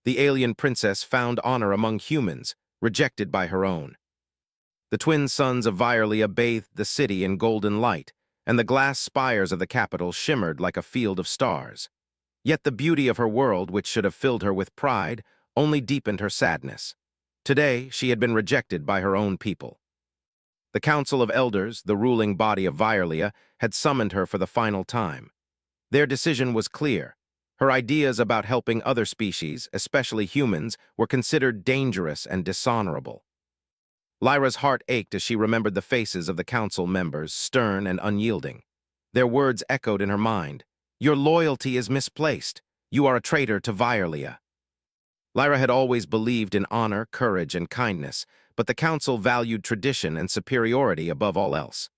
The alien princess found honor among humans, rejected by her own. The twin sons of Violia bathed the city in golden light, and the glass spires of the capital shimmered like a field of stars. Yet the beauty of her world, which should have filled her with pride, only deepened her sadness. Today, she had been rejected by her own people. The Council of Elders, the ruling body of Violia, had summoned her for the final time. Their decision was clear. Her ideas about helping other species, especially humans, were considered dangerous and dishonorable. Lyra's heart ached as she remembered the faces of the council members, stern and unyielding. Their words echoed in her mind. "Your loyalty is misplaced. You are a traitor to Violia." Lyra had always believed in honor, courage, and kindness, but the council valued tradition and superiority above all else.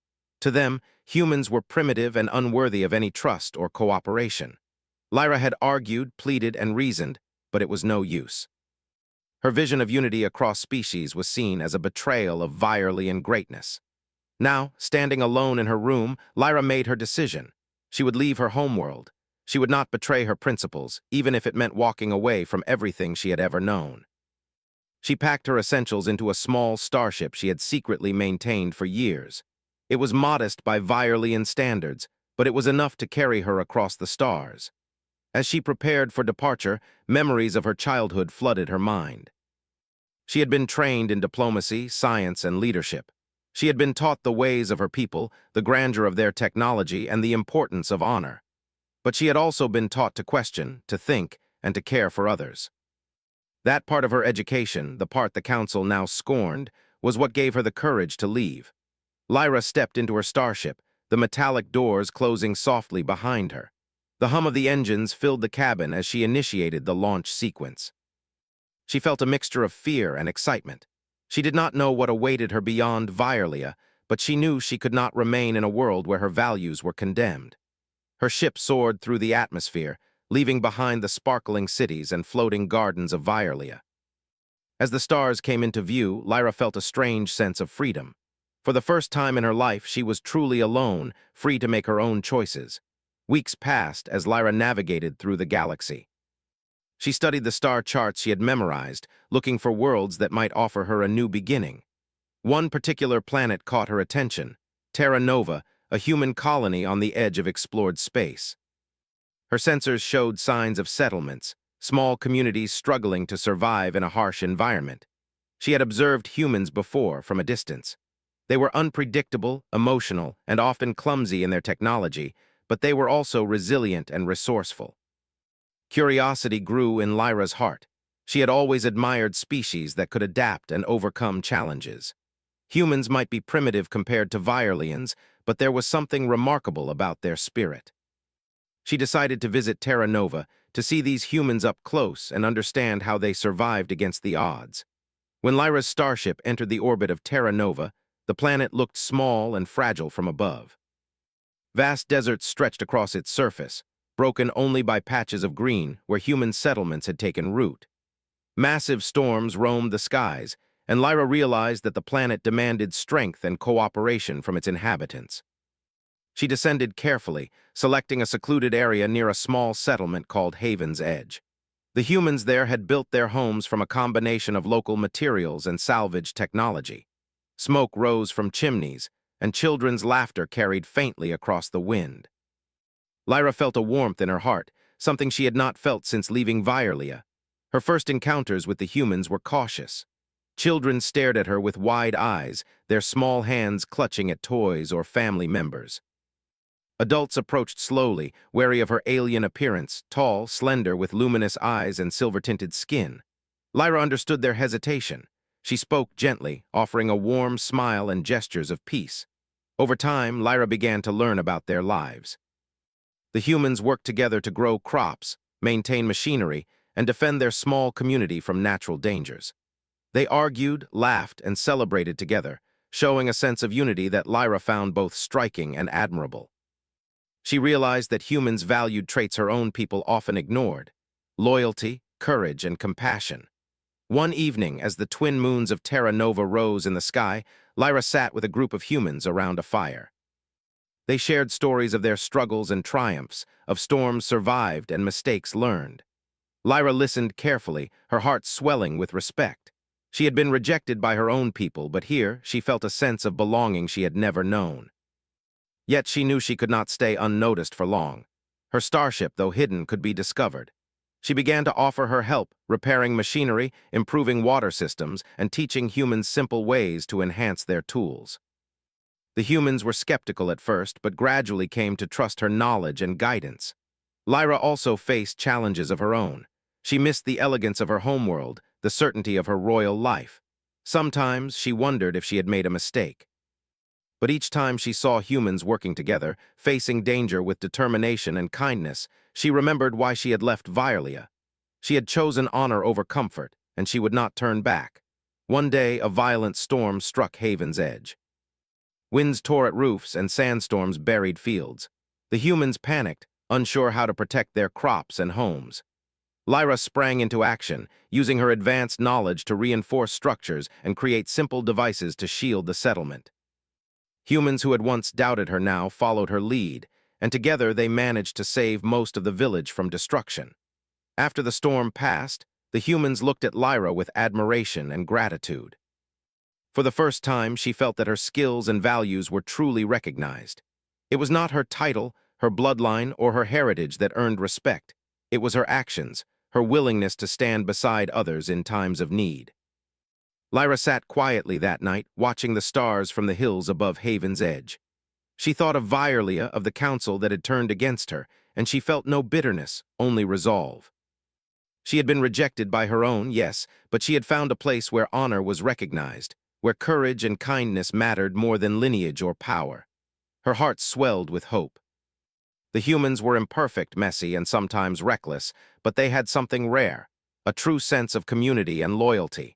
To them, humans were primitive and unworthy of any trust or cooperation. Lyra had argued, pleaded, and reasoned, but it was no use. Her vision of unity across species was seen as a betrayal of Violian greatness. Now, standing alone in her room, Lyra made her decision. She would leave her homeworld. She would not betray her principles, even if it meant walking away from everything she had ever known. She packed her essentials into a small starship she had secretly maintained for years. It was modest by Violian standards, but it was enough to carry her across the stars. As she prepared for departure, memories of her childhood flooded her mind. She had been trained in diplomacy, science, and leadership. She had been taught the ways of her people, the grandeur of their technology, and the importance of honor. But she had also been taught to question, to think, and to care for others. That part of her education, the part the council now scorned, was what gave her the courage to leave. Lyra stepped into her starship, the metallic doors closing softly behind her. The hum of the engines filled the cabin as she initiated the launch sequence. She felt a mixture of fear and excitement. She did not know what awaited her beyond Violia, but she knew she could not remain in a world where her values were condemned. Her ship soared through the atmosphere, leaving behind the sparkling cities and floating gardens of Violia. As the stars came into view, Lyra felt a strange sense of freedom. For the first time in her life, she was truly alone, free to make her own choices. Weeks passed as Lyra navigated through the galaxy. She studied the star charts she had memorized, looking for worlds that might offer her a new beginning. One particular planet caught her attention, Terra Nova, a human colony on the edge of explored space. Her sensors showed signs of settlements, small communities struggling to survive in a harsh environment. She had observed humans before from a distance. They were unpredictable, emotional, and often clumsy in their technology, but they were also resilient and resourceful. Curiosity grew in Lyra's heart. She had always admired species that could adapt and overcome challenges. Humans might be primitive compared to Violians, but there was something remarkable about their spirit. She decided to visit Terra Nova to see these humans up close and understand how they survived against the odds. When Lyra's starship entered the orbit of Terra Nova, the planet looked small and fragile from above. Vast deserts stretched across its surface, broken only by patches of green where human settlements had taken root. Massive storms roamed the skies, and Lyra realized that the planet demanded strength and cooperation from its inhabitants. She descended carefully, selecting a secluded area near a small settlement called Haven's Edge. The humans there had built their homes from a combination of local materials and salvaged technology. Smoke rose from chimneys, and children's laughter carried faintly across the wind. Lyra felt a warmth in her heart, something she had not felt since leaving Violia. Her first encounters with the humans were cautious. Children stared at her with wide eyes, their small hands clutching at toys or family members. Adults approached slowly, wary of her alien appearance, tall, slender, with luminous eyes and silver-tinted skin. Lyra understood their hesitation. She spoke gently, offering a warm smile and gestures of peace. Over time, Lyra began to learn about their lives. The humans worked together to grow crops, maintain machinery, and defend their small community from natural dangers. They argued, laughed, and celebrated together, showing a sense of unity that Lyra found both striking and admirable. She realized that humans valued traits her own people often ignored: loyalty, courage, and compassion. One evening, as the twin moons of Terra Nova rose in the sky, Lyra sat with a group of humans around a fire. They shared stories of their struggles and triumphs, of storms survived and mistakes learned. Lyra listened carefully, her heart swelling with respect. She had been rejected by her own people, but here she felt a sense of belonging she had never known. Yet she knew she could not stay unnoticed for long. Her starship, though hidden, could be discovered. She began to offer her help, repairing machinery, improving water systems, and teaching humans simple ways to enhance their tools. The humans were skeptical at first, but gradually came to trust her knowledge and guidance. Lyra also faced challenges of her own. She missed the elegance of her homeworld, the certainty of her royal life. Sometimes she wondered if she had made a mistake. But each time she saw humans working together, facing danger with determination and kindness, she remembered why she had left Violia. She had chosen honor over comfort, and she would not turn back. One day, a violent storm struck Haven's Edge. Winds tore at roofs and sandstorms buried fields. The humans panicked, unsure how to protect their crops and homes. Lyra sprang into action, using her advanced knowledge to reinforce structures and create simple devices to shield the settlement. Humans who had once doubted her now followed her lead, and together they managed to save most of the village from destruction. After the storm passed, the humans looked at Lyra with admiration and gratitude. For the first time, she felt that her skills and values were truly recognized. It was not her title, her bloodline, or her heritage that earned respect. It was her actions, her willingness to stand beside others in times of need. Lyra sat quietly that night, watching the stars from the hills above Haven's Edge. She thought of Violia, of the council that had turned against her, and she felt no bitterness, only resolve. She had been rejected by her own, yes, but she had found a place where honor was recognized, where courage and kindness mattered more than lineage or power. Her heart swelled with hope. The humans were imperfect, messy, and sometimes reckless, but they had something rare, a true sense of community and loyalty.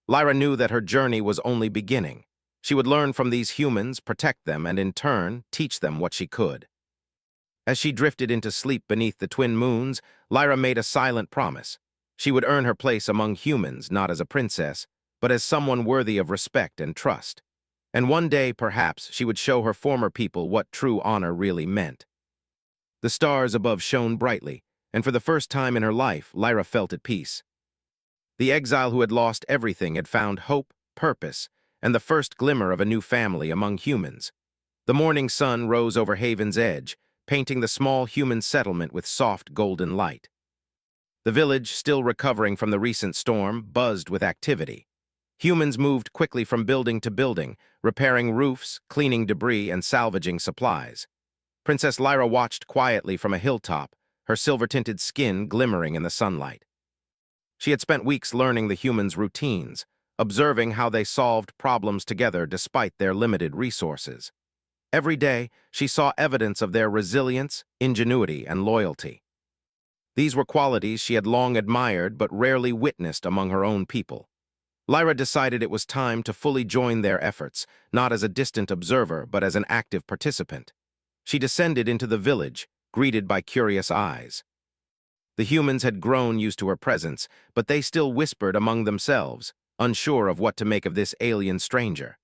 Lyra knew that her journey was only beginning. She would learn from these humans, protect them, and in turn, teach them what she could. As she drifted into sleep beneath the twin moons, Lyra made a silent promise. She would earn her place among humans, not as a princess, but as someone worthy of respect and trust. And one day, perhaps, she would show her former people what true honor really meant. The stars above shone brightly, and for the first time in her life, Lyra felt at peace. The exile who had lost everything had found hope, purpose, and the first glimmer of a new family among humans. The morning sun rose over Haven's Edge, painting the small human settlement with soft golden light. The village, still recovering from the recent storm, buzzed with activity. Humans moved quickly from building to building, repairing roofs, cleaning debris, and salvaging supplies. Princess Lyra watched quietly from a hilltop, her silver-tinted skin glimmering in the sunlight. She had spent weeks learning the humans' routines, observing how they solved problems together despite their limited resources. Every day, she saw evidence of their resilience, ingenuity, and loyalty. These were qualities she had long admired but rarely witnessed among her own people. Lyra decided it was time to fully join their efforts, not as a distant observer but as an active participant. She descended into the village, greeted by curious eyes. The humans had grown used to her presence, but they still whispered among themselves, unsure of what to make of this alien stranger.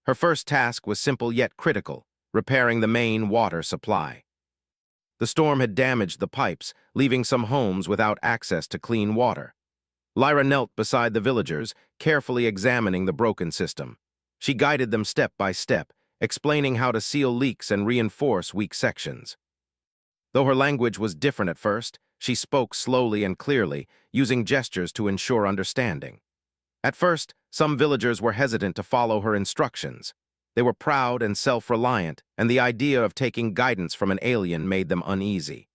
Her first task was simple yet critical, repairing the main water supply. The storm had damaged the pipes, leaving some homes without access to clean water. Lyra knelt beside the villagers, carefully examining the broken system. She guided them step by step, explaining how to seal leaks and reinforce weak sections. Though her language was different at first, she spoke slowly and clearly, using gestures to ensure understanding. At first, some villagers were hesitant to follow her instructions. They were proud and self-reliant, and the idea of taking guidance from an alien made them uneasy.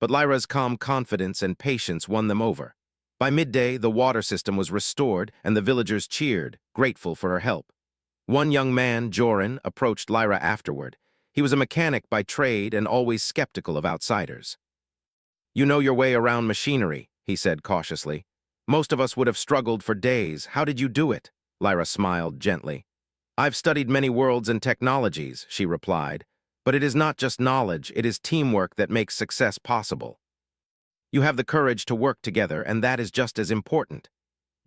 But Lyra's calm confidence and patience won them over. By midday, the water system was restored, and the villagers cheered, grateful for her help. One young man, Joran, approached Lyra afterward. He was a mechanic by trade and always skeptical of outsiders. "You know your way around machinery," he said cautiously. "Most of us would have struggled for days. How did you do it?" Lyra smiled gently. "I've studied many worlds and technologies," she replied. "But it is not just knowledge, it is teamwork that makes success possible. You have the courage to work together, and that is just as important."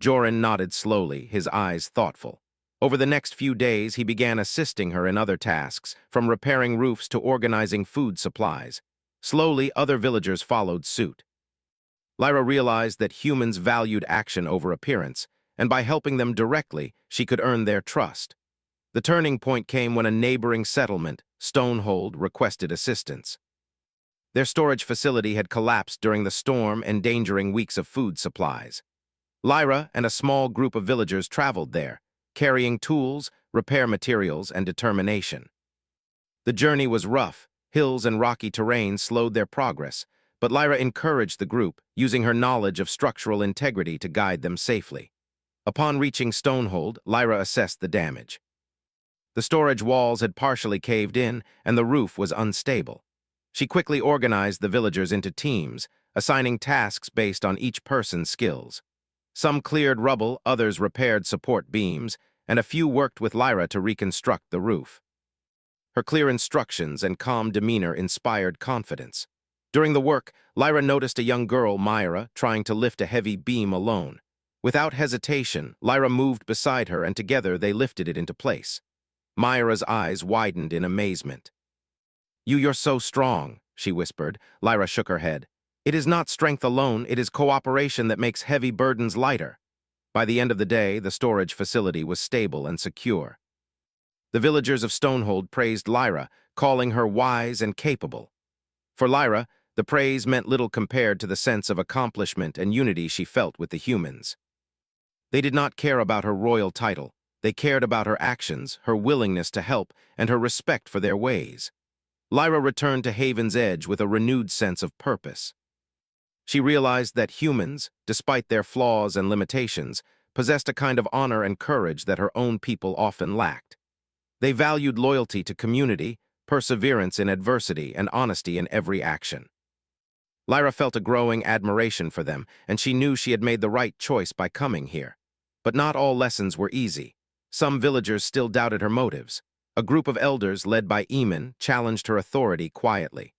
Joran nodded slowly, his eyes thoughtful. Over the next few days, he began assisting her in other tasks, from repairing roofs to organizing food supplies. Slowly, other villagers followed suit. Lyra realized that humans valued action over appearance, and by helping them directly, she could earn their trust. The turning point came when a neighboring settlement, Stonehold, requested assistance. Their storage facility had collapsed during the storm, endangering weeks of food supplies. Lyra and a small group of villagers traveled there, carrying tools, repair materials, and determination. The journey was rough. Hills and rocky terrain slowed their progress, but Lyra encouraged the group, using her knowledge of structural integrity to guide them safely. Upon reaching Stonehold, Lyra assessed the damage. The storage walls had partially caved in, and the roof was unstable. She quickly organized the villagers into teams, assigning tasks based on each person's skills. Some cleared rubble, others repaired support beams, and a few worked with Lyra to reconstruct the roof. Her clear instructions and calm demeanor inspired confidence. During the work, Lyra noticed a young girl, Myra, trying to lift a heavy beam alone. Without hesitation, Lyra moved beside her, and together they lifted it into place. Myra's eyes widened in amazement. You're so strong," she whispered. Lyra shook her head. "It is not strength alone, it is cooperation that makes heavy burdens lighter." By the end of the day, the storage facility was stable and secure. The villagers of Stonehold praised Lyra, calling her wise and capable. For Lyra, the praise meant little compared to the sense of accomplishment and unity she felt with the humans. They did not care about her royal title. They cared about her actions, her willingness to help, and her respect for their ways. Lyra returned to Haven's Edge with a renewed sense of purpose. She realized that humans, despite their flaws and limitations, possessed a kind of honor and courage that her own people often lacked. They valued loyalty to community, perseverance in adversity, and honesty in every action. Lyra felt a growing admiration for them, and she knew she had made the right choice by coming here. But not all lessons were easy. Some villagers still doubted her motives. A group of elders, led by Eamon, challenged her authority quietly.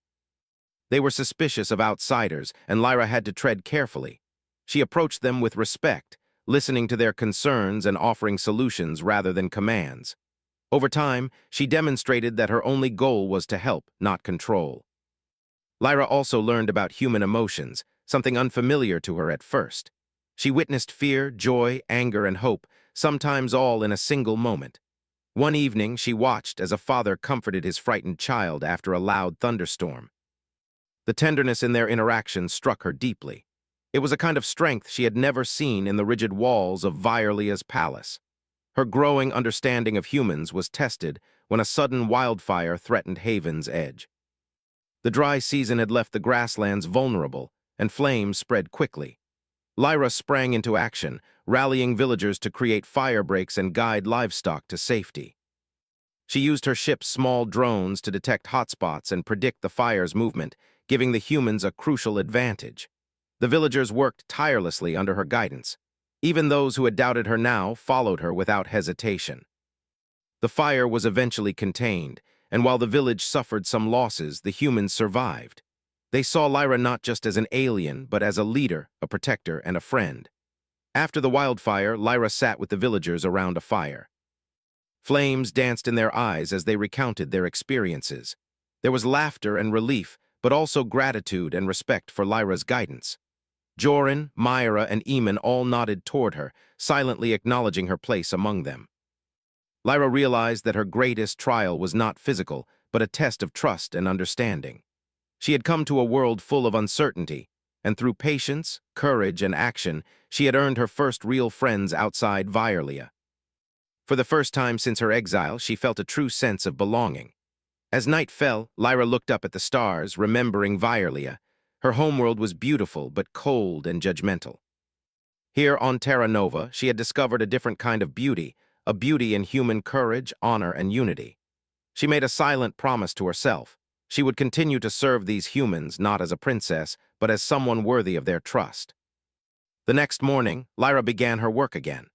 They were suspicious of outsiders, and Lyra had to tread carefully. She approached them with respect, listening to their concerns and offering solutions rather than commands. Over time, she demonstrated that her only goal was to help, not control. Lyra also learned about human emotions, something unfamiliar to her at first. She witnessed fear, joy, anger, and hope, sometimes all in a single moment. One evening, she watched as a father comforted his frightened child after a loud thunderstorm. The tenderness in their interaction struck her deeply. It was a kind of strength she had never seen in the rigid walls of Vyrlia's palace. Her growing understanding of humans was tested when a sudden wildfire threatened Haven's Edge. The dry season had left the grasslands vulnerable, and flames spread quickly. Lyra sprang into action, rallying villagers to create fire breaks and guide livestock to safety. She used her ship's small drones to detect hotspots and predict the fire's movement, giving the humans a crucial advantage. The villagers worked tirelessly under her guidance. Even those who had doubted her now followed her without hesitation. The fire was eventually contained, and while the village suffered some losses, the humans survived. They saw Lyra not just as an alien, but as a leader, a protector, and a friend. After the wildfire, Lyra sat with the villagers around a fire. Flames danced in their eyes as they recounted their experiences. There was laughter and relief, but also gratitude and respect for Lyra's guidance. Joran, Myra, and Eamon all nodded toward her, silently acknowledging her place among them. Lyra realized that her greatest trial was not physical, but a test of trust and understanding. She had come to a world full of uncertainty, and through patience, courage, and action, she had earned her first real friends outside Vyrlia. For the first time since her exile, she felt a true sense of belonging. As night fell, Lyra looked up at the stars, remembering Vyrlia. Her homeworld was beautiful, but cold and judgmental. Here on Terra Nova, she had discovered a different kind of beauty, a beauty in human courage, honor, and unity. She made a silent promise to herself. She would continue to serve these humans, not as a princess, but as someone worthy of their trust. The next morning, Lyra began her work again.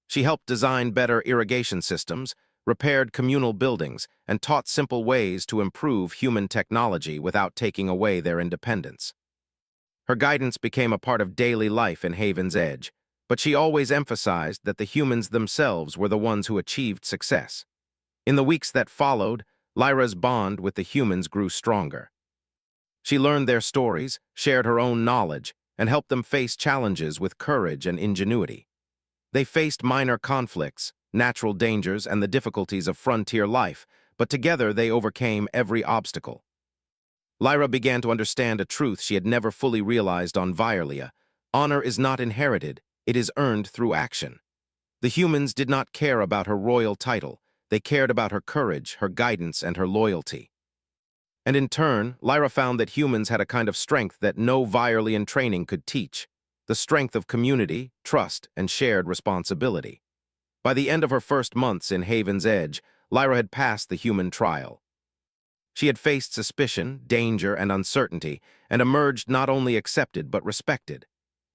She helped design better irrigation systems, repaired communal buildings, and taught simple ways to improve human technology without taking away their independence. Her guidance became a part of daily life in Haven's Edge, but she always emphasized that the humans themselves were the ones who achieved success. In the weeks that followed, Lyra's bond with the humans grew stronger. She learned their stories, shared her own knowledge, and helped them face challenges with courage and ingenuity. They faced minor conflicts, natural dangers, and the difficulties of frontier life, but together they overcame every obstacle. Lyra began to understand a truth she had never fully realized on Vyrlia. Honor is not inherited, it is earned through action. The humans did not care about her royal title. They cared about her courage, her guidance, and her loyalty. And in turn, Lyra found that humans had a kind of strength that no Vyrlian training could teach, the strength of community, trust, and shared responsibility. By the end of her first months in Haven's Edge, Lyra had passed the human trial. She had faced suspicion, danger, and uncertainty, and emerged not only accepted but respected.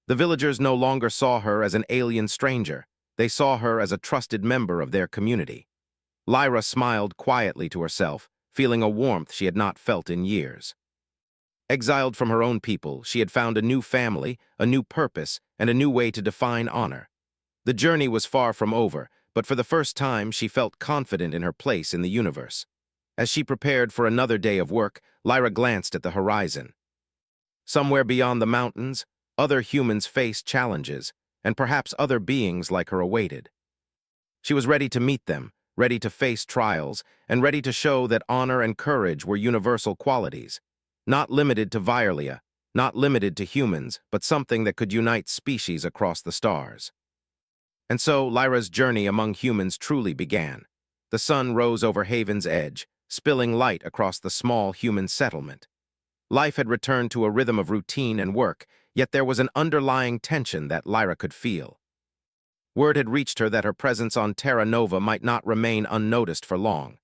The villagers no longer saw her as an alien stranger. They saw her as a trusted member of their community. Lyra smiled quietly to herself, feeling a warmth she had not felt in years. Exiled from her own people, she had found a new family, a new purpose, and a new way to define honor. The journey was far from over, but for the first time she felt confident in her place in the universe. As she prepared for another day of work, Lyra glanced at the horizon. Somewhere beyond the mountains, other humans faced challenges, and perhaps other beings like her awaited. She was ready to meet them, ready to face trials, and ready to show that honor and courage were universal qualities, not limited to Vyrlia, not limited to humans, but something that could unite species across the stars. And so Lyra's journey among humans truly began. The sun rose over Haven's Edge, spilling light across the small human settlement. Life had returned to a rhythm of routine and work, yet there was an underlying tension that Lyra could feel. Word had reached her that her presence on Terra Nova might not remain unnoticed for long.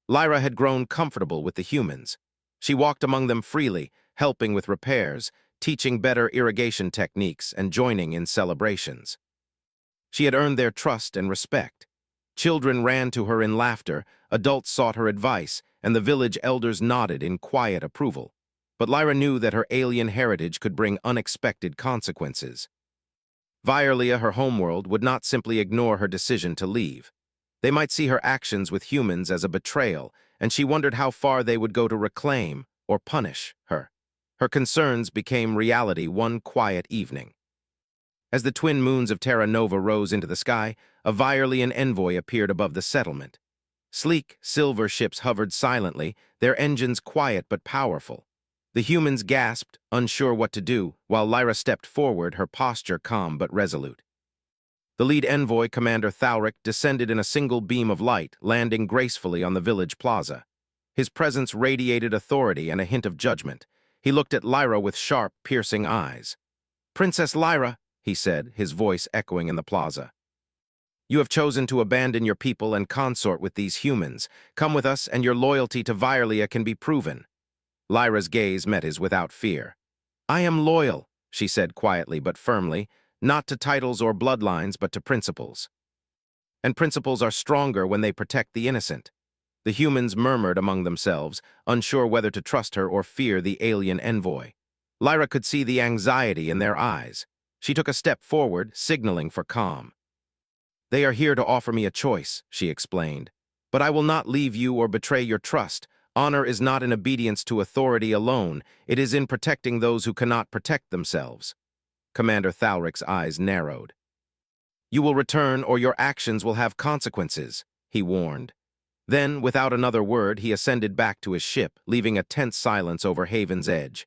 Lyra had grown comfortable with the humans. She walked among them freely, helping with repairs, teaching better irrigation techniques, and joining in celebrations. She had earned their trust and respect. Children ran to her in laughter, adults sought her advice, and the village elders nodded in quiet approval. But Lyra knew that her alien heritage could bring unexpected consequences. Vyrlia, her homeworld, would not simply ignore her decision to leave. They might see her actions with humans as a betrayal, and she wondered how far they would go to reclaim or punish her. Her concerns became reality one quiet evening. As the twin moons of Terra Nova rose into the sky, a Vyrlian envoy appeared above the settlement. Sleek, silver ships hovered silently, their engines quiet but powerful. The humans gasped, unsure what to do, while Lyra stepped forward, her posture calm but resolute. The lead envoy, Commander Thalric, descended in a single beam of light, landing gracefully on the village plaza. His presence radiated authority and a hint of judgment. He looked at Lyra with sharp, piercing eyes. "Princess Lyra," he said, his voice echoing in the plaza. "You have chosen to abandon your people and consort with these humans. Come with us, and your loyalty to Vyrlia can be proven." Lyra's gaze met his without fear. "I am loyal," she said quietly but firmly, "not to titles or bloodlines, but to principles. And principles are stronger when they protect the innocent." The humans murmured among themselves, unsure whether to trust her or fear the alien envoy. Lyra could see the anxiety in their eyes. She took a step forward, signaling for calm. "They are here to offer me a choice," she explained. "But I will not leave you or betray your trust. Honor is not in obedience to authority alone. It is in protecting those who cannot protect themselves." Commander Thalric's eyes narrowed. "You will return or your actions will have consequences," he warned. Then, without another word, he ascended back to his ship, leaving a tense silence over Haven's Edge.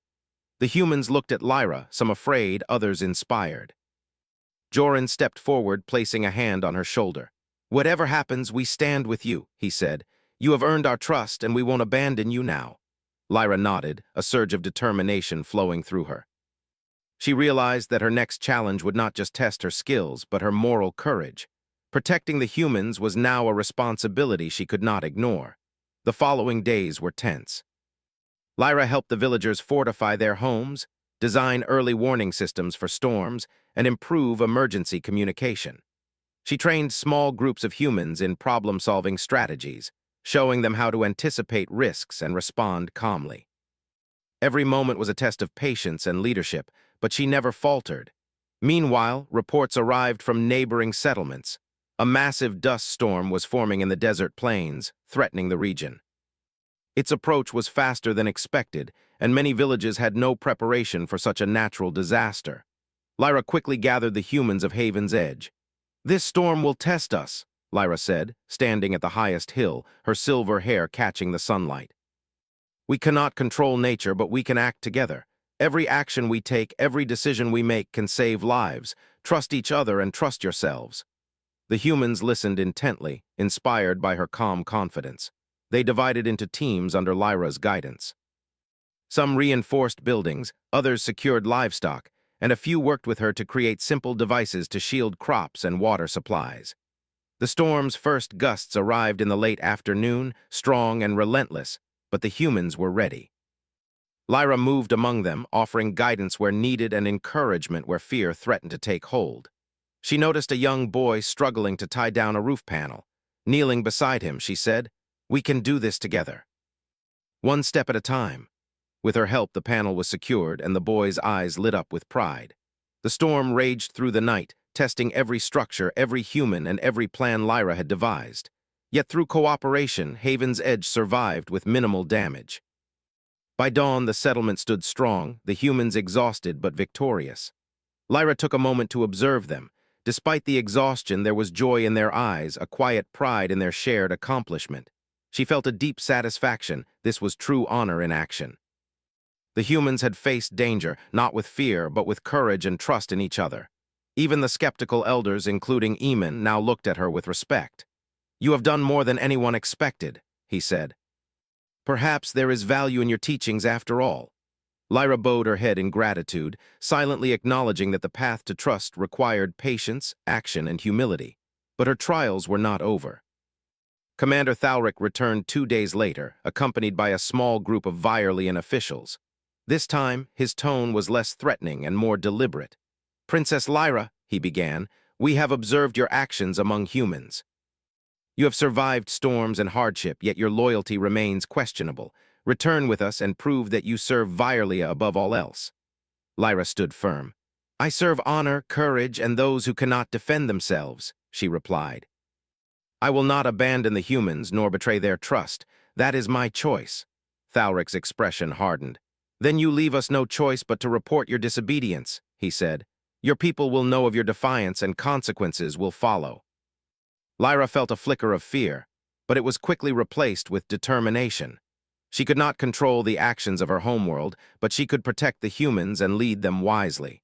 The humans looked at Lyra, some afraid, others inspired. Joran stepped forward, placing a hand on her shoulder. "Whatever happens, we stand with you," he said. "You have earned our trust, and we won't abandon you now." Lyra nodded, a surge of determination flowing through her. She realized that her next challenge would not just test her skills, but her moral courage. Protecting the humans was now a responsibility she could not ignore. The following days were tense. Lyra helped the villagers fortify their homes, design early warning systems for storms, and improve emergency communication. She trained small groups of humans in problem-solving strategies, showing them how to anticipate risks and respond calmly. Every moment was a test of patience and leadership, but she never faltered. Meanwhile, reports arrived from neighboring settlements. A massive dust storm was forming in the desert plains, threatening the region. Its approach was faster than expected, and many villages had no preparation for such a natural disaster. Lyra quickly gathered the humans of Haven's Edge. "This storm will test us," Lyra said, standing at the highest hill, her silver hair catching the sunlight. "We cannot control nature, but we can act together. Every action we take, every decision we make can save lives. Trust each other and trust yourselves." The humans listened intently, inspired by her calm confidence. They divided into teams under Lyra's guidance. Some reinforced buildings, others secured livestock, and a few worked with her to create simple devices to shield crops and water supplies. The storm's first gusts arrived in the late afternoon, strong and relentless, but the humans were ready. Lyra moved among them, offering guidance where needed and encouragement where fear threatened to take hold. She noticed a young boy struggling to tie down a roof panel. Kneeling beside him, she said, "We can do this together." One step at a time. With her help, the panel was secured, and the boy's eyes lit up with pride. The storm raged through the night, testing every structure, every human, and every plan Lyra had devised. Yet through cooperation, Haven's Edge survived with minimal damage. By dawn, the settlement stood strong, the humans exhausted but victorious. Lyra took a moment to observe them. Despite the exhaustion, there was joy in their eyes, a quiet pride in their shared accomplishment. She felt a deep satisfaction. This was true honor in action. The humans had faced danger, not with fear, but with courage and trust in each other. Even the skeptical elders, including Eamon, now looked at her with respect. "You have done more than anyone expected," he said. "Perhaps there is value in your teachings after all." Lyra bowed her head in gratitude, silently acknowledging that the path to trust required patience, action, and humility. But her trials were not over. Commander Thalric returned 2 days later, accompanied by a small group of Virelian officials. This time, his tone was less threatening and more deliberate. "Princess Lyra," he began, "we have observed your actions among humans. You have survived storms and hardship, yet your loyalty remains questionable. Return with us and prove that you serve Virelia above all else." Lyra stood firm. "I serve honor, courage, and those who cannot defend themselves," she replied. "I will not abandon the humans nor betray their trust. That is my choice." Thalric's expression hardened. "Then you leave us no choice but to report your disobedience," he said. "Your people will know of your defiance and consequences will follow." Lyra felt a flicker of fear, but it was quickly replaced with determination. She could not control the actions of her homeworld, but she could protect the humans and lead them wisely.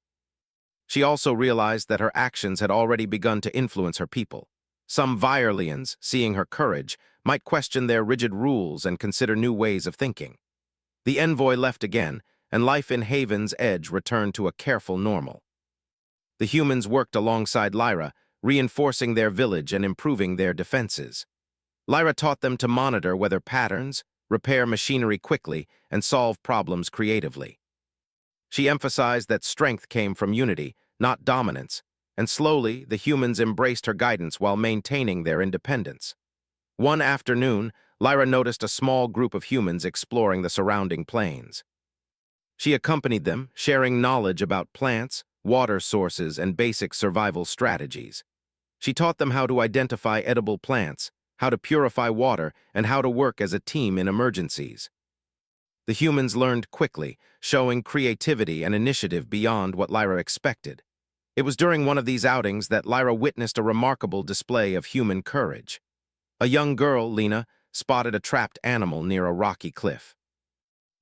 She also realized that her actions had already begun to influence her people. Some Virelians, seeing her courage, might question their rigid rules and consider new ways of thinking. The envoy left again, and life in Haven's Edge returned to a careful normal. The humans worked alongside Lyra, reinforcing their village and improving their defenses. Lyra taught them to monitor weather patterns, repair machinery quickly, and solve problems creatively. She emphasized that strength came from unity, not dominance, and slowly the humans embraced her guidance while maintaining their independence. One afternoon, Lyra noticed a small group of humans exploring the surrounding plains. She accompanied them, sharing knowledge about plants, water sources, and basic survival strategies. She taught them how to identify edible plants, how to purify water, and how to work as a team in emergencies. The humans learned quickly, showing creativity and initiative beyond what Lyra expected. It was during one of these outings that Lyra witnessed a remarkable display of human courage. A young girl, Lena, spotted a trapped animal near a rocky cliff.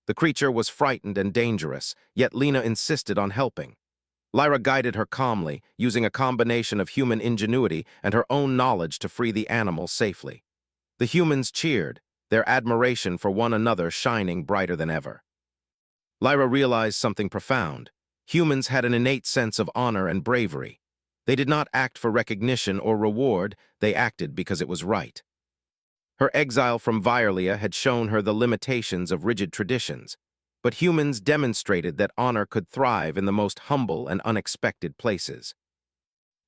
The creature was frightened and dangerous, yet Lena insisted on helping. Lyra guided her calmly, using a combination of human ingenuity and her own knowledge to free the animal safely. The humans cheered, their admiration for one another shining brighter than ever. Lyra realized something profound. Humans had an innate sense of honor and bravery. They did not act for recognition or reward, they acted because it was right. Her exile from Virelia had shown her the limitations of rigid traditions, but humans demonstrated that honor could thrive in the most humble and unexpected places.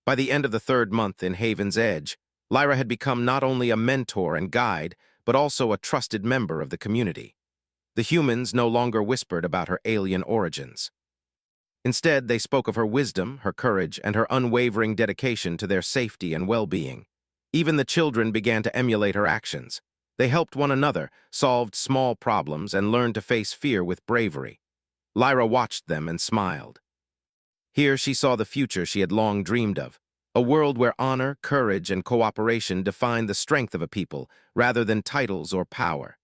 By the end of the 3rd month in Haven's Edge, Lyra had become not only a mentor and guide, but also a trusted member of the community. The humans no longer whispered about her alien origins. Instead, they spoke of her wisdom, her courage, and her unwavering dedication to their safety and well-being. Even the children began to emulate her actions. They helped one another, solved small problems, and learned to face fear with bravery. Lyra watched them and smiled. Here she saw the future she had long dreamed of, a world where honor, courage, and cooperation defined the strength of a people rather than titles or power.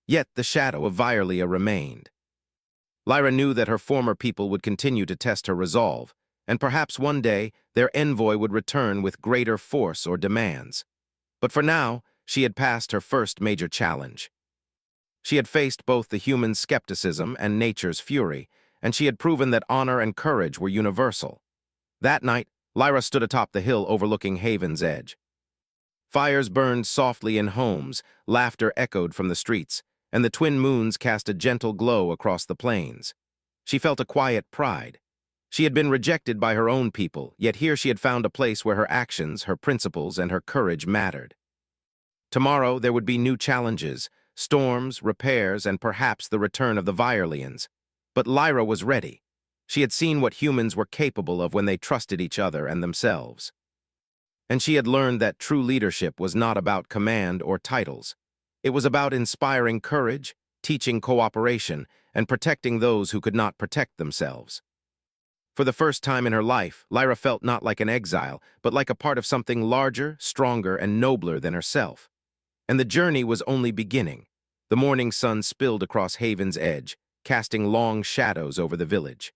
Yet the shadow of Violia remained. Lyra knew that her former people would continue to test her resolve, and perhaps one day their envoy would return with greater force or demands. But for now, she had passed her first major challenge. She had faced both the human skepticism and nature's fury, and she had proven that honor and courage were universal. That night, Lyra stood atop the hill overlooking Haven's Edge. Fires burned softly in homes, laughter echoed from the streets, and the twin moons cast a gentle glow across the plains. She felt a quiet pride. She had been rejected by her own people, yet here she had found a place where her actions, her principles, and her courage mattered. Tomorrow there would be new challenges, storms, repairs, and perhaps the return of the Violins. But Lyra was ready. She had seen what humans were capable of when they trusted each other and themselves. And she had learned that true leadership was not about command or titles. It was about inspiring courage, teaching cooperation, and protecting those who could not protect themselves. For the first time in her life, Lyra felt not like an exile, but like a part of something larger, stronger, and nobler than herself. And the journey was only beginning. The morning sun spilled across Haven's Edge, casting long shadows over the village.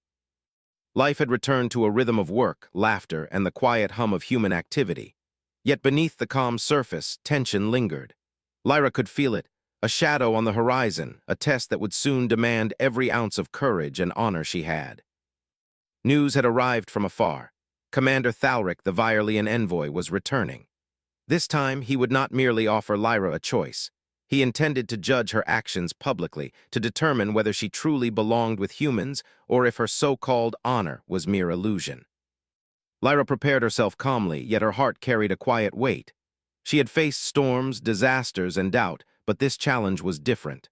Life had returned to a rhythm of work, laughter, and the quiet hum of human activity. Yet beneath the calm surface, tension lingered. Lyra could feel it, a shadow on the horizon, a test that would soon demand every ounce of courage and honor she had. News had arrived from afar. Commander Thalric, the Violian envoy, was returning. This time, he would not merely offer Lyra a choice. He intended to judge her actions publicly, to determine whether she truly belonged with humans or if her so-called honor was mere illusion. Lyra prepared herself calmly, yet her heart carried a quiet weight. She had faced storms, disasters, and doubt, but this challenge was different.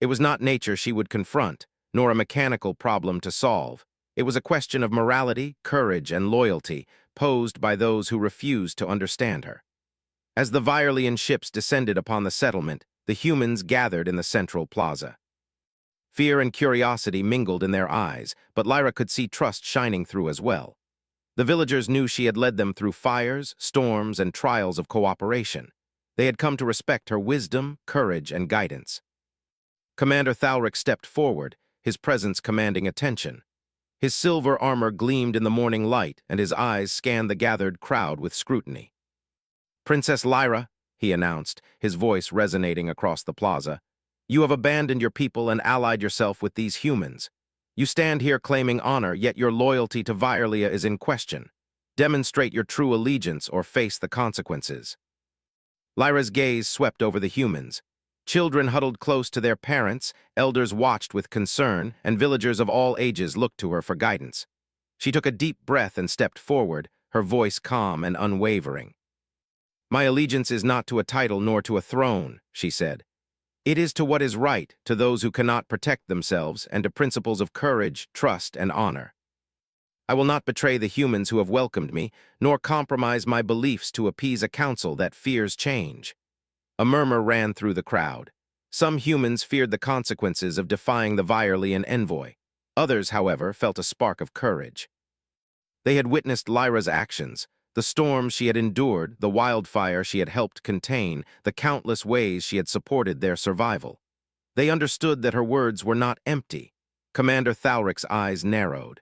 It was not nature she would confront, nor a mechanical problem to solve. It was a question of morality, courage, and loyalty, posed by those who refused to understand her. As the Violian ships descended upon the settlement, the humans gathered in the central plaza. Fear and curiosity mingled in their eyes, but Lyra could see trust shining through as well. The villagers knew she had led them through fires, storms, and trials of cooperation. They had come to respect her wisdom, courage, and guidance. Commander Thalric stepped forward, his presence commanding attention. His silver armor gleamed in the morning light, and his eyes scanned the gathered crowd with scrutiny. "Princess Lyra," he announced, his voice resonating across the plaza, "you have abandoned your people and allied yourself with these humans. You stand here claiming honor, yet your loyalty to Violia is in question. Demonstrate your true allegiance or face the consequences." Lyra's gaze swept over the humans. Children huddled close to their parents, elders watched with concern, and villagers of all ages looked to her for guidance. She took a deep breath and stepped forward, her voice calm and unwavering. "My allegiance is not to a title nor to a throne," she said. "It is to what is right, to those who cannot protect themselves, and to principles of courage, trust, and honor. I will not betray the humans who have welcomed me, nor compromise my beliefs to appease a council that fears change." A murmur ran through the crowd. Some humans feared the consequences of defying the Violian envoy. Others, however, felt a spark of courage. They had witnessed Lyra's actions, the storms she had endured, the wildfire she had helped contain, the countless ways she had supported their survival. They understood that her words were not empty. Commander Thalric's eyes narrowed.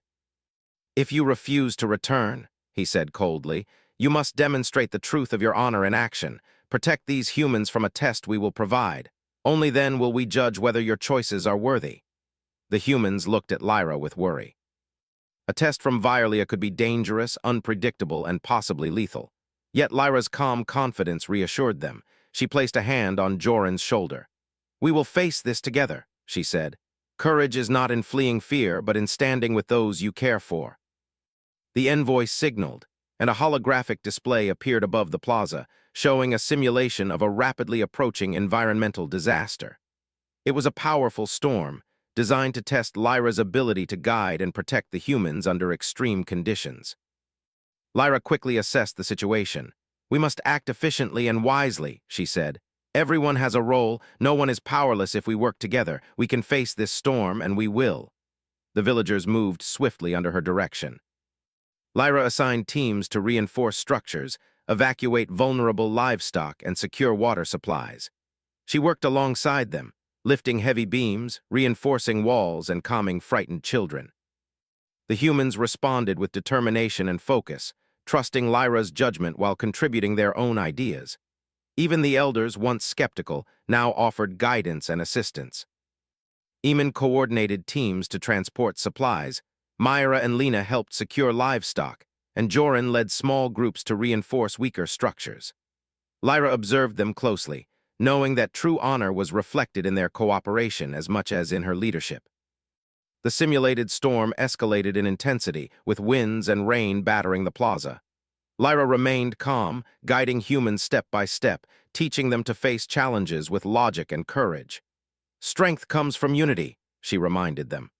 "If you refuse to return," he said coldly, "you must demonstrate the truth of your honor in action. Protect these humans from a test we will provide. Only then will we judge whether your choices are worthy." The humans looked at Lyra with worry. A test from Violia could be dangerous, unpredictable, and possibly lethal. Yet Lyra's calm confidence reassured them. She placed a hand on Joran's shoulder. "We will face this together," she said. "Courage is not in fleeing fear, but in standing with those you care for." The envoy signaled, and a holographic display appeared above the plaza, showing a simulation of a rapidly approaching environmental disaster. It was a powerful storm, designed to test Lyra's ability to guide and protect the humans under extreme conditions. Lyra quickly assessed the situation. "We must act efficiently and wisely," she said. Everyone has a role. No one is powerless if we work together. We can face this storm, and we will. The villagers moved swiftly under her direction. Lyra assigned teams to reinforce structures, evacuate vulnerable livestock, and secure water supplies. She worked alongside them, lifting heavy beams, reinforcing walls, and calming frightened children. The humans responded with determination and focus, trusting Lyra's judgment while contributing their own ideas. Even the elders, once skeptical, now offered guidance and assistance. Eamon coordinated teams to transport supplies, Myra and Lena helped secure livestock, and Joran led small groups to reinforce weaker structures. Lyra observed them closely, knowing that true honor was reflected in their cooperation as much as in her leadership. The simulated storm escalated in intensity, with winds and rain battering the plaza. Lyra remained calm, guiding humans step by step, teaching them to face challenges with logic and courage. "Strength comes from unity," she reminded them.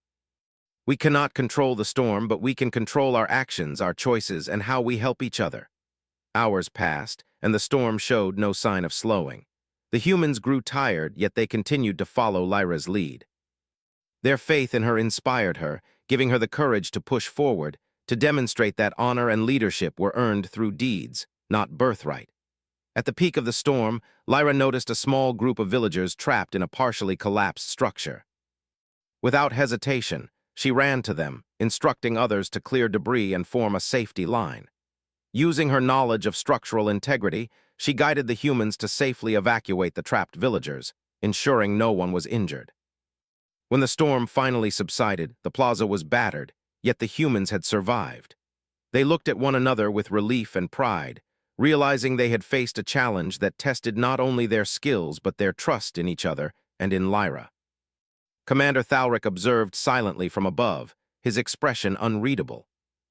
"We cannot control the storm, but we can control our actions, our choices, and how we help each other." Hours passed, and the storm showed no sign of slowing. The humans grew tired, yet they continued to follow Lyra's lead. Their faith in her inspired her, giving her the courage to push forward, to demonstrate that honor and leadership were earned through deeds, not birthright. At the peak of the storm, Lyra noticed a small group of villagers trapped in a partially collapsed structure. Without hesitation, she ran to them, instructing others to clear debris and form a safety line. Using her knowledge of structural integrity, she guided the humans to safely evacuate the trapped villagers, ensuring no one was injured. When the storm finally subsided, the plaza was battered, yet the humans had survived. They looked at one another with relief and pride, realizing they had faced a challenge that tested not only their skills but their trust in each other and in Lyra. Commander Thalric observed silently from above, his expression unreadable.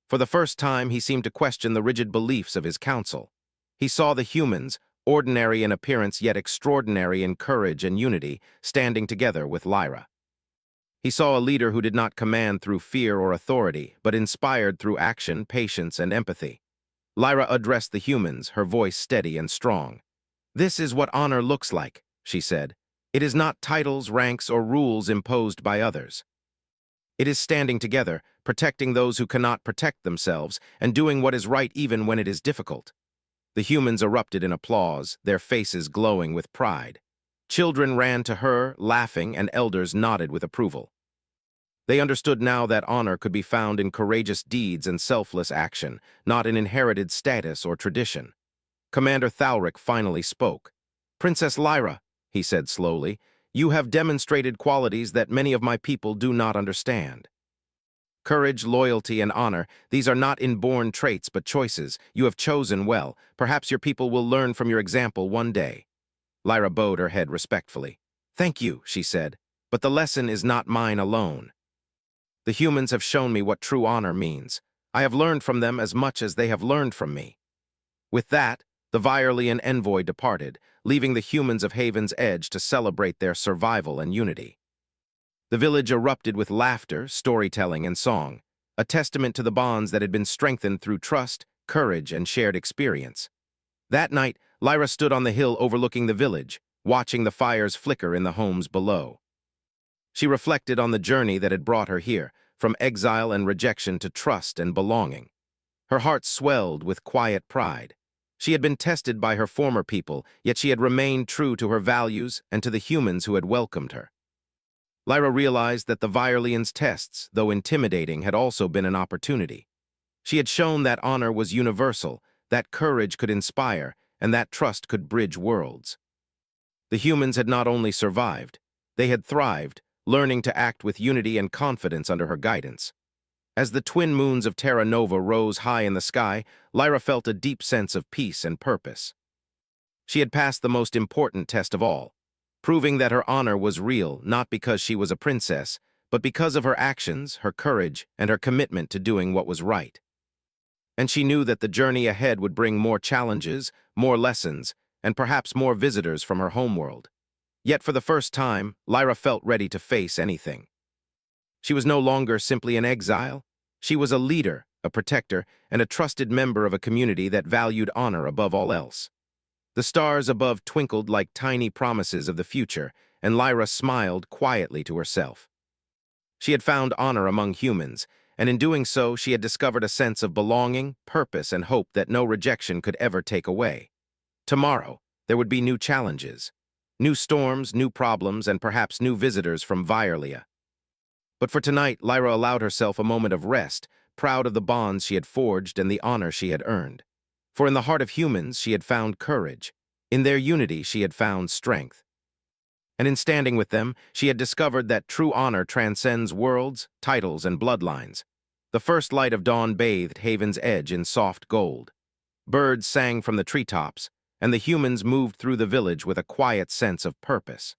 For the first time, he seemed to question the rigid beliefs of his council. He saw the humans, ordinary in appearance yet extraordinary in courage and unity, standing together with Lyra. He saw a leader who did not command through fear or authority, but inspired through action, patience, and empathy. Lyra addressed the humans, her voice steady and strong. "This is what honor looks like," she said. "It is not titles, ranks, or rules imposed by others. It is standing together, protecting those who cannot protect themselves, and doing what is right even when it is difficult." The humans erupted in applause, their faces glowing with pride. Children ran to her, laughing, and elders nodded with approval. They understood now that honor could be found in courageous deeds and selfless action, not in inherited status or tradition. Commander Thalric finally spoke. "Princess Lyra," he said slowly, "you have demonstrated qualities that many of my people do not understand. Courage, loyalty, and honor, these are not inborn traits but choices. You have chosen well. Perhaps your people will learn from your example one day." Lyra bowed her head respectfully. "Thank you," she said, "but the lesson is not mine alone. The humans have shown me what true honor means. I have learned from them as much as they have learned from me." With that, the Virelian envoy departed, leaving the humans of Haven's Edge to celebrate their survival and unity. The village erupted with laughter, storytelling, and song, a testament to the bonds that had been strengthened through trust, courage, and shared experience. That night, Lyra stood on the hill overlooking the village, watching the fires flicker in the homes below. She reflected on the journey that had brought her here, from exile and rejection to trust and belonging. Her heart swelled with quiet pride. She had been tested by her former people, yet she had remained true to her values and to the humans who had welcomed her. Lyra realized that the Virelians' tests, though intimidating, had also been an opportunity. She had shown that honor was universal, that courage could inspire, and that trust could bridge worlds. The humans had not only survived, they had thrived, learning to act with unity and confidence under her guidance. As the twin moons of Terra Nova rose high in the sky, Lyra felt a deep sense of peace and purpose. She had passed the most important test of all, proving that her honor was real not because she was a princess, but because of her actions, her courage, and her commitment to doing what was right. And she knew that the journey ahead would bring more challenges, more lessons, and perhaps more visitors from her homeworld. Yet for the first time, Lyra felt ready to face anything. She was no longer simply an exile. She was a leader, a protector, and a trusted member of a community that valued honor above all else. The stars above twinkled like tiny promises of the future, and Lyra smiled quietly to herself. She had found honor among humans, and in doing so she had discovered a sense of belonging, purpose, and hope that no rejection could ever take away. Tomorrow, there would be new challenges. New storms, new problems, and perhaps new visitors from Violia. But for tonight, Lyra allowed herself a moment of rest, proud of the bonds she had forged and the honor she had earned. For in the heart of humans, she had found courage. In their unity, she had found strength. And in standing with them, she had discovered that true honor transcends worlds, titles, and bloodlines. The first light of dawn bathed Haven's Edge in soft gold. Birds sang from the treetops, and the humans moved through the village with a quiet sense of purpose.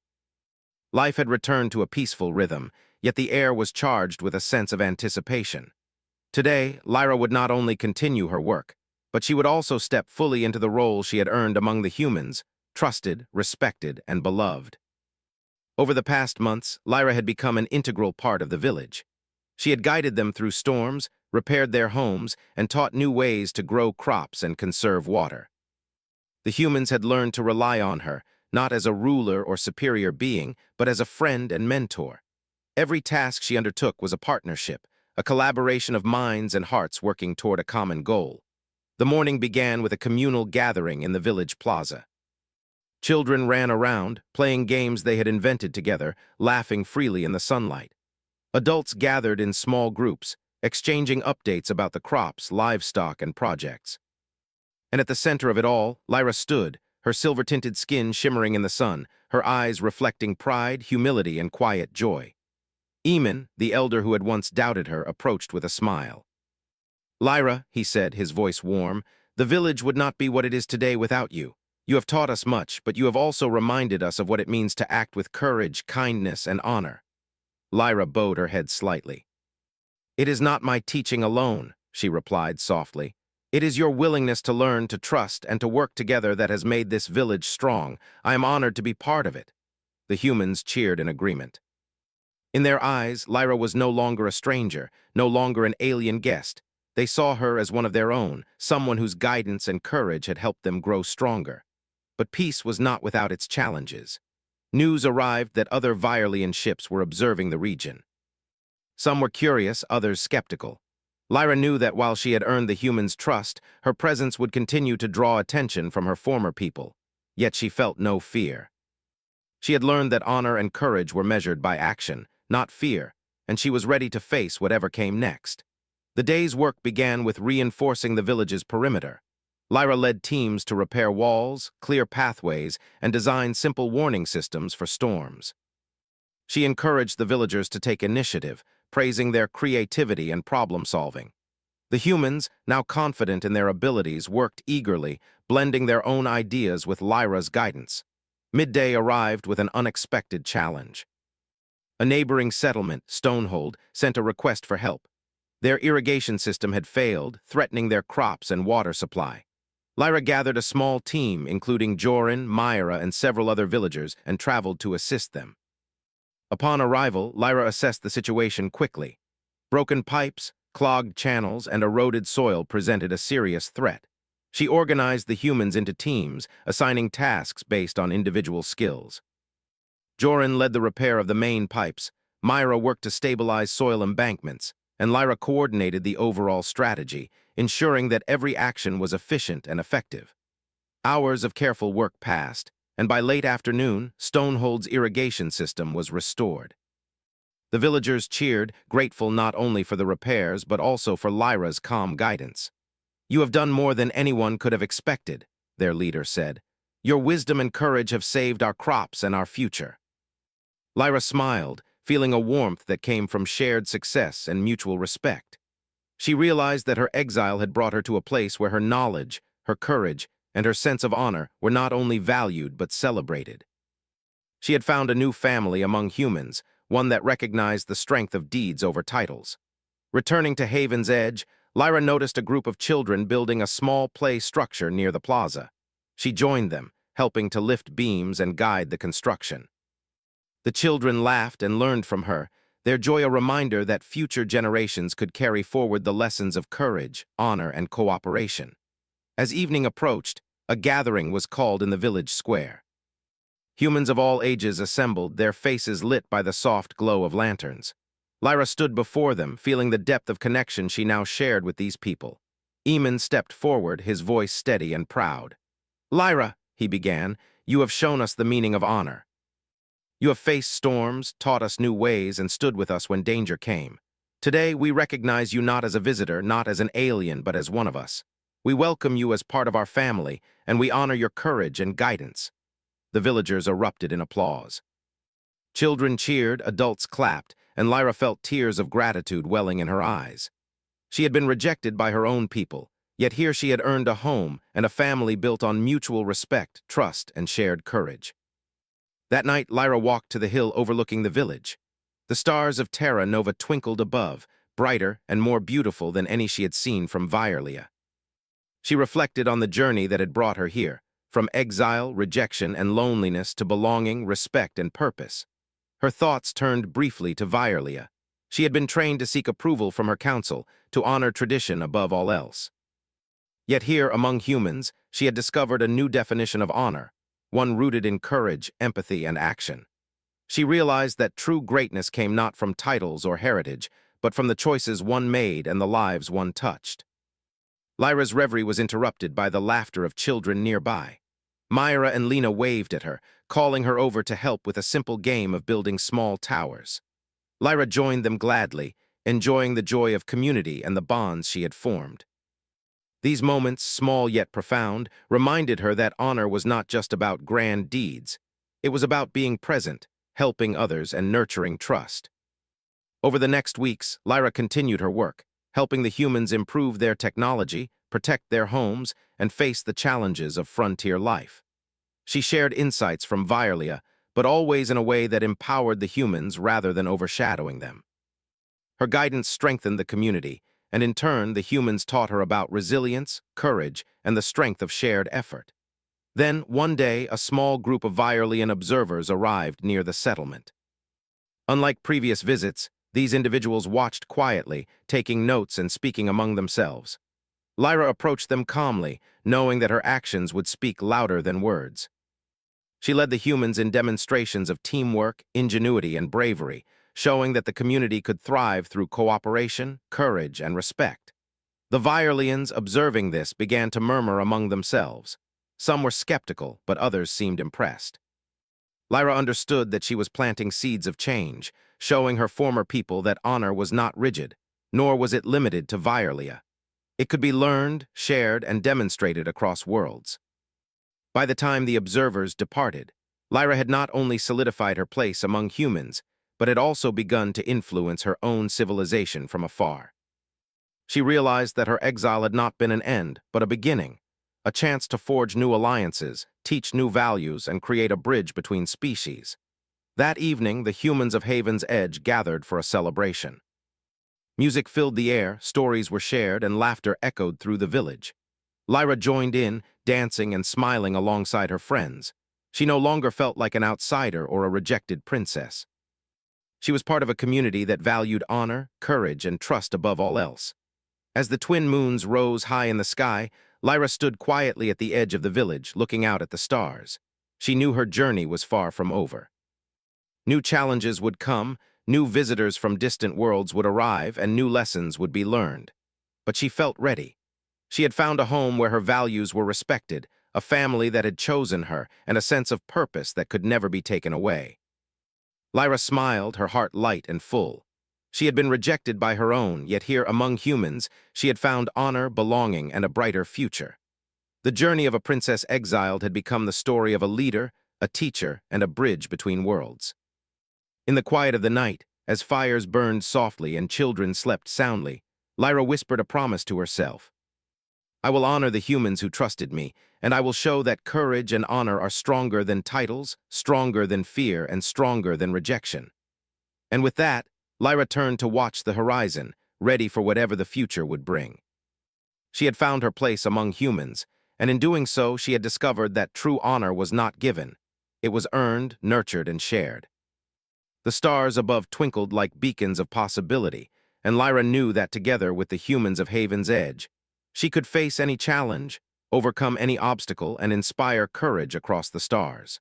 Life had returned to a peaceful rhythm, yet the air was charged with a sense of anticipation. Today, Lyra would not only continue her work, but she would also step fully into the role she had earned among the humans, trusted, respected, and beloved. Over the past months, Lyra had become an integral part of the village. She had guided them through storms, repaired their homes, and taught new ways to grow crops and conserve water. The humans had learned to rely on her, not as a ruler or superior being, but as a friend and mentor. Every task she undertook was a partnership, a collaboration of minds and hearts working toward a common goal. The morning began with a communal gathering in the village plaza. Children ran around, playing games they had invented together, laughing freely in the sunlight. Adults gathered in small groups, exchanging updates about the crops, livestock, and projects. And at the center of it all, Lyra stood, her silver-tinted skin shimmering in the sun, her eyes reflecting pride, humility, and quiet joy. Eamon, the elder who had once doubted her, approached with a smile. "Lyra," he said, his voice warm, "the village would not be what it is today without you. You have taught us much, but you have also reminded us of what it means to act with courage, kindness, and honor." Lyra bowed her head slightly. "It is not my teaching alone," she replied softly. "It is your willingness to learn, to trust, and to work together that has made this village strong. I am honored to be part of it." The humans cheered in agreement. In their eyes, Lyra was no longer a stranger, no longer an alien guest. They saw her as one of their own, someone whose guidance and courage had helped them grow stronger. But peace was not without its challenges. News arrived that other Violian ships were observing the region. Some were curious, others skeptical. Lyra knew that while she had earned the humans' trust, her presence would continue to draw attention from her former people. Yet she felt no fear. She had learned that honor and courage were measured by action, not fear, and she was ready to face whatever came next. The day's work began with reinforcing the village's perimeter. Lyra led teams to repair walls, clear pathways, and design simple warning systems for storms. She encouraged the villagers to take initiative, praising their creativity and problem-solving. The humans, now confident in their abilities, worked eagerly, blending their own ideas with Lyra's guidance. Midday arrived with an unexpected challenge. A neighboring settlement, Stonehold, sent a request for help. Their irrigation system had failed, threatening their crops and water supply. Lyra gathered a small team, including Joran, Myra, and several other villagers, and traveled to assist them. Upon arrival, Lyra assessed the situation quickly. Broken pipes, clogged channels, and eroded soil presented a serious threat. She organized the humans into teams, assigning tasks based on individual skills. Joran led the repair of the main pipes, Myra worked to stabilize soil embankments, and Lyra coordinated the overall strategy, ensuring that every action was efficient and effective. Hours of careful work passed, and by late afternoon, Stonehold's irrigation system was restored. The villagers cheered, grateful not only for the repairs but also for Lyra's calm guidance. "You have done more than anyone could have expected," their leader said. "Your wisdom and courage have saved our crops and our future." Lyra smiled, feeling a warmth that came from shared success and mutual respect. She realized that her exile had brought her to a place where her knowledge, her courage, and her sense of honor were not only valued but celebrated. She had found a new family among humans, one that recognized the strength of deeds over titles. Returning to Haven's Edge, Lyra noticed a group of children building a small play structure near the plaza. She joined them, helping to lift beams and guide the construction. The children laughed and learned from her, their joy a reminder that future generations could carry forward the lessons of courage, honor, and cooperation. As evening approached, A gathering was called in the village square. Humans of all ages assembled, their faces lit by the soft glow of lanterns. Lyra stood before them, feeling the depth of connection she now shared with these people. Eamon stepped forward, his voice steady and proud. "Lyra," he began, "you have shown us the meaning of honor. You have faced storms, taught us new ways, and stood with us when danger came. Today, we recognize you not as a visitor, not as an alien, but as one of us. We welcome you as part of our family, and we honor your courage and guidance." The villagers erupted in applause. Children cheered, adults clapped, and Lyra felt tears of gratitude welling in her eyes. She had been rejected by her own people, yet here she had earned a home and a family built on mutual respect, trust, and shared courage. That night, Lyra walked to the hill overlooking the village. The stars of Terra Nova twinkled above, brighter and more beautiful than any she had seen from Vierlia. She reflected on the journey that had brought her here, from exile, rejection, and loneliness to belonging, respect, and purpose. Her thoughts turned briefly to Vierlia. She had been trained to seek approval from her council, to honor tradition above all else. Yet here, among humans, she had discovered a new definition of honor, one rooted in courage, empathy, and action. She realized that true greatness came not from titles or heritage, but from the choices one made and the lives one touched. Lyra's reverie was interrupted by the laughter of children nearby. Myra and Lena waved at her, calling her over to help with a simple game of building small towers. Lyra joined them gladly, enjoying the joy of community and the bonds she had formed. These moments, small yet profound, reminded her that honor was not just about grand deeds. It was about being present, helping others, and nurturing trust. Over the next weeks, Lyra continued her work, helping the humans improve their technology, protect their homes, and face the challenges of frontier life. She shared insights from Vierlia, but always in a way that empowered the humans rather than overshadowing them. Her guidance strengthened the community, and in turn, the humans taught her about resilience, courage, and the strength of shared effort. Then, one day, a small group of Vierlian observers arrived near the settlement. Unlike previous visits, these individuals watched quietly, taking notes and speaking among themselves. Lyra approached them calmly, knowing that her actions would speak louder than words. She led the humans in demonstrations of teamwork, ingenuity, and bravery, showing that the community could thrive through cooperation, courage, and respect. The Vierlians, observing this, began to murmur among themselves. Some were skeptical, but others seemed impressed. Lyra understood that she was planting seeds of change, showing her former people that honor was not rigid, nor was it limited to Vierlia. It could be learned, shared, and demonstrated across worlds. By the time the observers departed, Lyra had not only solidified her place among humans, but had also begun to influence her own civilization from afar. She realized that her exile had not been an end, but a beginning, a chance to forge new alliances, teach new values, and create a bridge between species. That evening, the humans of Haven's Edge gathered for a celebration. Music filled the air, stories were shared, and laughter echoed through the village. Lyra joined in, dancing and smiling alongside her friends. She no longer felt like an outsider or a rejected princess. She was part of a community that valued honor, courage, and trust above all else. As the twin moons rose high in the sky, Lyra stood quietly at the edge of the village, looking out at the stars. She knew her journey was far from over. New challenges would come, new visitors from distant worlds would arrive, and new lessons would be learned. But she felt ready. She had found a home where her values were respected, a family that had chosen her, and a sense of purpose that could never be taken away. Lyra smiled, her heart light and full. She had been rejected by her own, yet here among humans, she had found honor, belonging, and a brighter future. The journey of a princess exiled had become the story of a leader, a teacher, and a bridge between worlds. In the quiet of the night, as fires burned softly and children slept soundly, Lyra whispered a promise to herself. "I will honor the humans who trusted me, and I will show that courage and honor are stronger than titles, stronger than fear, and stronger than rejection." And with that, Lyra turned to watch the horizon, ready for whatever the future would bring. She had found her place among humans, and in doing so, she had discovered that true honor was not given. It was earned, nurtured, and shared. The stars above twinkled like beacons of possibility, and Lyra knew that together with the humans of Haven's Edge, she could face any challenge, overcome any obstacle, and inspire courage across the stars.